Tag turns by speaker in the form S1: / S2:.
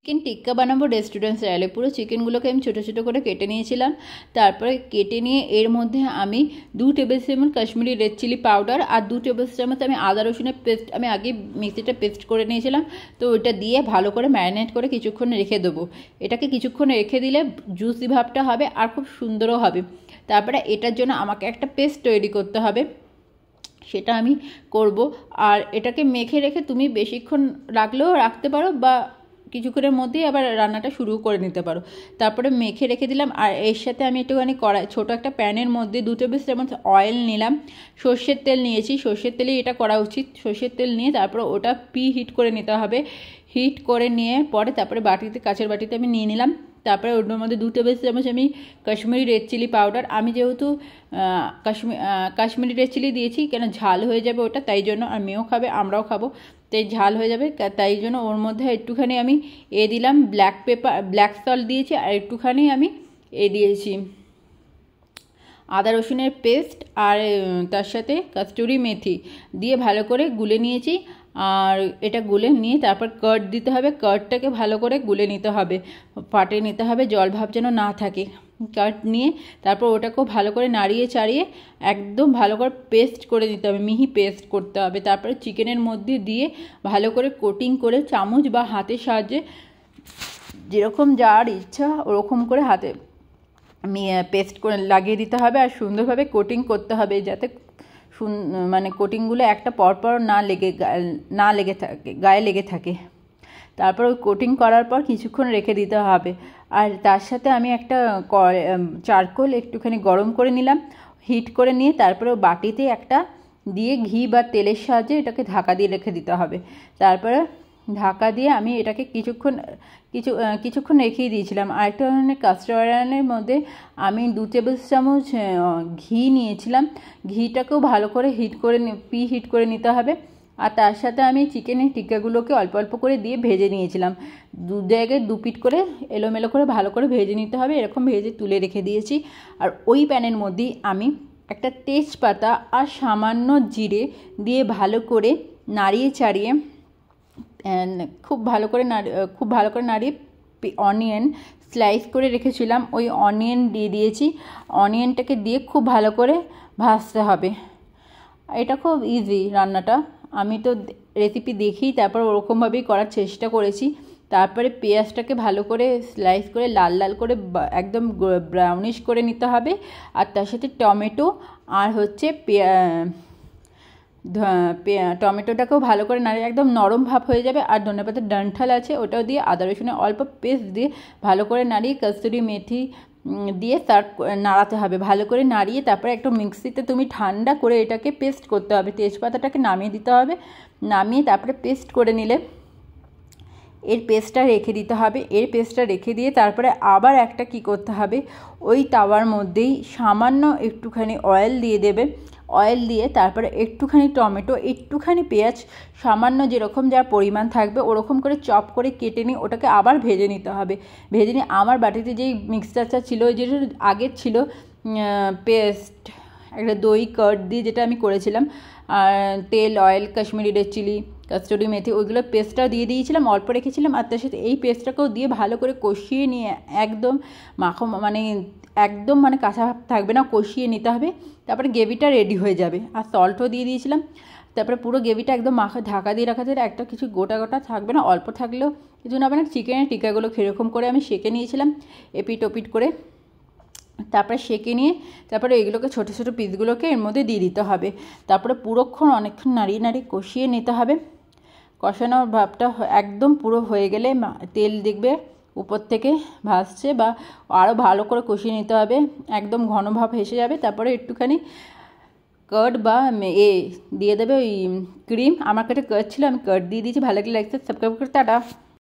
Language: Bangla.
S1: চিকেন টিক্কা বানাবো রেস্টুরেন্ট স্টাইলে। পুরো চিকেনগুলোকে আমি ছোটো ছোটো করে কেটে নিয়েছিলাম। তারপরে কেটে নিয়ে এর মধ্যে আমি 2 টেবিল চামচ কাশ্মীরি রেড চিলি পাউডার আর 2 টেবিল চামচ আমি আদা রসুনের পেস্ট আমি আগে মিক্সিটা পেস্ট করে নিয়েছিলাম। তো ওটা দিয়ে ভালো করে ম্যারিনেট করে কিছুক্ষণ রেখে দেবো। এটাকে কিছুক্ষণ রেখে দিলে জুসি ভাবটা হবে আর খুব সুন্দরও হবে। তারপরে এটার জন্য আমাকে একটা পেস্ট তৈরি করতে হবে, সেটা আমি করব। আর এটাকে মেখে রেখে তুমি বেশিক্ষণ রাখলেও রাখতে পারো বা কিছুক্ষণের মধ্যেই আবার রান্নাটা শুরু করে নিতে পারো। তারপরে মেখে রেখে দিলাম। আর এর সাথে আমি একটুখানি ছোটো একটা প্যানের মধ্যে 2 টেবিল চামচ অয়েল নিলাম। সর্ষের তেল নিয়েছি, সর্ষের তেলেই এটা করা উচিত। সর্ষের তেল নিয়ে তারপরে ওটা হিট করে নিতে হবে। হিট করে নিয়ে পরে তারপরে বাটিতে, কাঁচের বাটিতে আমি নিয়ে নিলাম। তারপরে ওর মধ্যে 2 টেবিল চামচ আমি কাশ্মীরি রেড চিলি পাউডার, আমি যেহেতু কাশ্মীরি রেড চিলি দিয়েছি কেন ঝাল হয়ে যাবে ওটা, তাই জন্য আর মেয়েও খাবে আমরাও খাবো, তাই ঝাল হয়ে যাবে, তাই জন্য ওর মধ্যে একটুখানি আমি দিলাম ব্ল্যাক সল্ট দিয়েছি। আর একটুখানি আমি দিয়েছি আদা রসুনের পেস্ট, আর তার সাথে কস্তুরি মেথি দিয়ে ভালো করে গুলে নিয়েছি। আর এটা গুলে নিয়ে তারপর কার্ড দিতে হবে। কার্ডটাকে ভালো করে গুলে নিতে হবে, ফাটিয়ে নিতে হবে, জল ভাব যেন না থাকে। কার্ড নিয়ে তারপর ওটাকেও ভালো করে নাড়িয়ে চাড়িয়ে একদম ভালো করে পেস্ট করে দিতে হবে, মিহি পেস্ট করতে হবে। তারপরে চিকেনের মধ্যে দিয়ে ভালো করে কোটিং করে চামচ বা হাতের সাহায্যে যেরকম যার ইচ্ছা ওরকম করে হাতে পেস্ট করে লাগিয়ে দিতে হবে। আর সুন্দরভাবে কোটিং করতে হবে যাতে মানে কোটিংগুলো একটা পরপর না লেগে থাকে, গায়ে লেগে থাকে। তারপর ওই কোটিং করার পর কিছুক্ষণ রেখে দিতে হবে। আর তার সাথে আমি একটা চারকোল একটুখানি গরম করে নিলাম, হিট করে নিয়ে তারপরে বাটিতে একটা দিয়ে ঘি বা তেলের সাহায্যে এটাকে ঢাকা দিয়ে রেখে দিতে হবে। তারপরে ঢাকা দিয়ে আমি এটাকে কিছুক্ষণ রেখেই দিয়েছিলাম। আরেকটা ধরনের কাস্টার্ড আয়রনের মধ্যে আমি 2 টেবিল চামচ ঘি নিয়েছিলাম। ঘিটাকেও ভালো করে হিট করে নিতে হবে। আর তার সাথে আমি চিকেনের টিক্কাগুলোকে অল্প অল্প করে দিয়ে ভেজে নিয়েছিলাম। 2 জায়গায় 2 পিঠ করে এলোমেলো করে ভালো করে ভেজে নিতে হবে, এরকম ভেজে তুলে রেখে দিয়েছি। আর ওই প্যানের মধ্যেই আমি একটা তেজপাতা আর সামান্য জিরে দিয়ে ভালো করে নাড়িয়ে চাড়িয়ে খুব ভালো করে নাড়িয়ে অনিয়ন স্লাইস করে রেখেছিলাম, ওই অনিয়ন দিয়ে দিয়েছি। অনিয়নটাকে দিয়ে খুব ভালো করে ভাজতে হবে। এটা খুব ইজি রান্নাটা, আমি তো রেসিপি দেখি তারপর ওরকমভাবেই করার চেষ্টা করেছি। তারপরে পেঁয়াজটাকে ভালো করে স্লাইস করে লাল লাল করে একদম ব্রাউনিশ করে নিতে হবে। আর তার সাথে টমেটো আর হচ্ছে টমেটোটাকেও ভালো করে নাড়িয়ে একদম নরম ভাব হয়ে যাবে। আর ধনেপাতার ডাঁঠাল আছে ওটাও দিয়ে আদা রসুনের অল্প পেস্ট দিয়ে ভালো করে নাড়িয়ে কস্তুরি মেথি দিয়ে নাড়াতে হবে। ভালো করে নাড়িয়ে তারপরে একটু মিক্সিতে তুমি ঠান্ডা করে এটাকে পেস্ট করতে হবে। তেজপাতাটাকে নামিয়ে দিতে হবে, নামিয়ে তারপরে পেস্ট করে নিলে এর পেস্টটা রেখে দিতে হবে। এর পেস্টটা রেখে দিয়ে তারপরে আবার একটা কি করতে হবে, ওই তাওয়ার মধ্যেই সামান্য একটুখানি অয়েল দিয়ে দেবে। অয়েল দিয়ে তারপরে একটুখানি টমেটো, একটুখানি পেঁয়াজ, সামান্য যেরকম যার পরিমাণ থাকবে ওরকম করে চপ করে কেটে নিয়ে ওটাকে আবার ভেজে নিতে হবে। ভেজে নিয়ে আমার বাটিতে যেই মিক্সচারটা ছিল, যেটা আগের ছিল পেস্ট, একটা দই কার্ড দিয়ে যেটা আমি করেছিলাম, আর তেল, oil, Kashmiri red chilli, kasuri মেথি, ওইগুলো পেস্টটাও দিয়ে দিয়েছিলাম, অল্প রেখেছিলাম। আর তার সাথে এই পেস্টটাকেও দিয়ে ভালো করে কষিয়ে নিয়ে একদম একদম কাঁচা ভাব থাকবে না, কষিয়ে নিতে হবে। তারপরে গ্রেভিটা রেডি হয়ে যাবে। আর সল্টও দিয়ে দিয়েছিলাম। তারপরে পুরো গ্রেভিটা একদম ঢাকা দিয়ে রাখা যায়, একটা কিছু গোটা গোটা থাকবে না, অল্প থাকলেও কিছু না হবে না। চিকেনের টিক্কাগুলো সেরকম করে আমি সেঁকে নিয়েছিলাম এপিট ওপিট করে। তারপরে সেঁকে নিয়ে তারপরে এগুলোকে ছোটো ছোটো পিসগুলোকে এর মধ্যে দিয়ে দিতে হবে। তারপরে অনেকক্ষণ নাড়িয়ে নাড়িয়ে কষিয়ে নিতে হবে। কষানোর ভাবটা একদম পুরো হয়ে গেলে তেল দেখবে উপর থেকে ভাসছে, বা আরও ভালো করে কষিয়ে নিতে হবে, একদম ঘন ভাব এসে যাবে। তারপরে একটুখানি কার্ড বা দিয়ে দেবে ওই ক্রিম। আমার কাছে কার্ড ছিল, আমি কার্ড দিয়ে দিয়েছি। ভালো লাগলে লাইক সাবস্ক্রাইব করতে, টাটা।